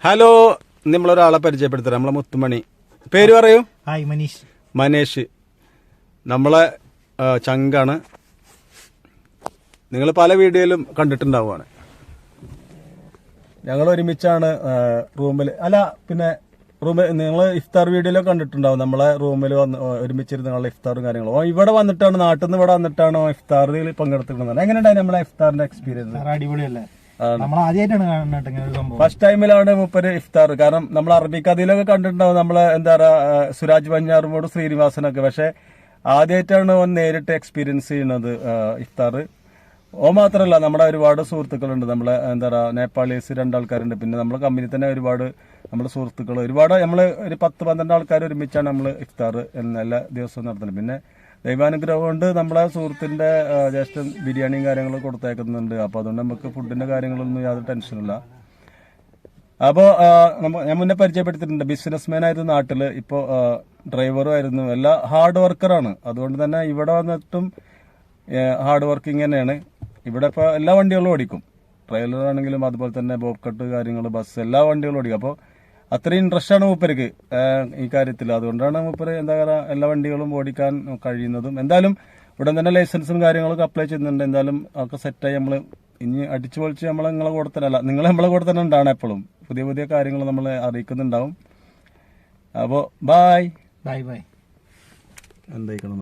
Hello, നമ്മളൊരാളെ പരിചയപ്പെടുത്തരാം. നമ്മളെ മുത്തുമണി. പേര് പറയൂ. ഹായ്, മനീഷ്. മനേഷ് നമ്മളെ ചങ്കാണ്. നിങ്ങൾ പല വീഡിയോയിലും കണ്ടിട്ടുണ്ടാവുകയാണ്. ഞങ്ങൾ ഒരുമിച്ചാണ് റൂമിൽ നിങ്ങൾ ഇഫ്താർ വീഡിയോയിലൊക്കെ കണ്ടിട്ടുണ്ടാവും. നമ്മളെ റൂമിൽ വന്ന് ഒരുമിച്ചിരുന്ന് ഞങ്ങളുടെ ഇഫ്താറും കാര്യങ്ങളും. ഇവിടെ വന്നിട്ടാണ്, നാട്ടിൽ നിന്ന് ഇവിടെ വന്നിട്ടാണ് ഇഫ്താറിൽ പങ്കെടുത്തിട്ടുള്ളത്. എങ്ങനെയുണ്ടായി നമ്മളെ ഇഫ്താറിന്റെ എക്സ്പീരിയൻസ്? അടിപൊളിയല്ലേ? നമ്മൾ ആദ്യമായിട്ടാണ് ഫസ്റ്റ് ടൈമിലാണ് മൂപ്പര് ഇഫ്താർ. കാരണം നമ്മൾ അറബി കഥയിലൊക്കെ കണ്ടിട്ടുണ്ടാവും, നമ്മളെ എന്താ പറയാ സുരാജ് ബഞ്ഞാറുമോട് ശ്രീനിവാസനൊക്കെ. പക്ഷെ ആദ്യമായിട്ടാണ് ഓൻ നേരിട്ട് എക്സ്പീരിയൻസ് ചെയ്യുന്നത് ഇഫ്താർ. ഓ മാത്രമല്ല, നമ്മുടെ ഒരുപാട് സുഹൃത്തുക്കളുണ്ട്. നമ്മളെ എന്താ പറയുക നേപ്പാളീസ് 2 ആൾക്കാരുണ്ട്. പിന്നെ നമ്മളെ കമ്പനി തന്നെ ഒരുപാട് നമ്മുടെ സുഹൃത്തുക്കൾ ഒരുപാട്. നമ്മൾ ഒരു 10-12 ആൾക്കാർ ഒരുമിച്ചാണ് നമ്മൾ ഇഫ്താർ എല്ലാ ദിവസവും നടത്തുന്നത്. പിന്നെ ദൈവാനുഗ്രഹം കൊണ്ട് നമ്മളെ സുഹൃത്തിന്റെ ജ്യേഷ്ഠൻ ബിരിയാണിയും കാര്യങ്ങളും കൊടുത്തേക്കുന്നുണ്ട്. അപ്പോൾ അതുകൊണ്ട് നമുക്ക് ഫുഡിന്റെ കാര്യങ്ങളൊന്നും യാതൊരു ടെൻഷനില്ല. അപ്പോൾ ഞാൻ മുന്നേ പരിചയപ്പെടുത്തിയിട്ടുണ്ട്. ബിസിനസ്മാൻ ആയിരുന്നു നാട്ടിൽ. ഇപ്പോൾ ഡ്രൈവറും ആയിരുന്നു. എല്ലാ ഹാർഡ് വർക്കറാണ്. അതുകൊണ്ട് തന്നെ ഇവിടെ വന്നിട്ടും ഹാർഡ് വർക്കിംഗ് തന്നെയാണ്. ഇവിടെ ഇപ്പോൾ എല്ലാ വണ്ടികളും ഓടിക്കും. ട്രെയിലർ ആണെങ്കിലും അതുപോലെ തന്നെ ബോബ് കട്ട് കാര്യങ്ങൾ, ബസ്, എല്ലാ വണ്ടികളും ഓടിക്കും. അപ്പോൾ അത്രയും ഇൻട്രസ്റ്റ് ആണ് മൂപ്പർക്ക് ഈ കാര്യത്തിൽ. അതുകൊണ്ടാണ് മൂപ്പര് എന്താ പറയുക എല്ലാ വണ്ടികളും ഓടിക്കാൻ കഴിയുന്നതും. എന്തായാലും ഉടൻ തന്നെ ലൈസൻസും കാര്യങ്ങളൊക്കെ അപ്ലൈ ചെയ്യുന്നുണ്ട്. എന്തായാലും ഒക്കെ സെറ്റായി നമ്മൾ ഇനി അടിച്ചു പൊളിച്ച് നിങ്ങളെ കൂടെ തന്നെ അല്ല, നിങ്ങൾ നമ്മളെ കൂടെ തന്നെ ഉണ്ടാണ്. എപ്പോഴും പുതിയ പുതിയ കാര്യങ്ങൾ നമ്മൾ അറിയിക്കുന്നുണ്ടാവും. അപ്പോൾ ബൈ ബൈ ബൈ. എന്തായിക്കണം.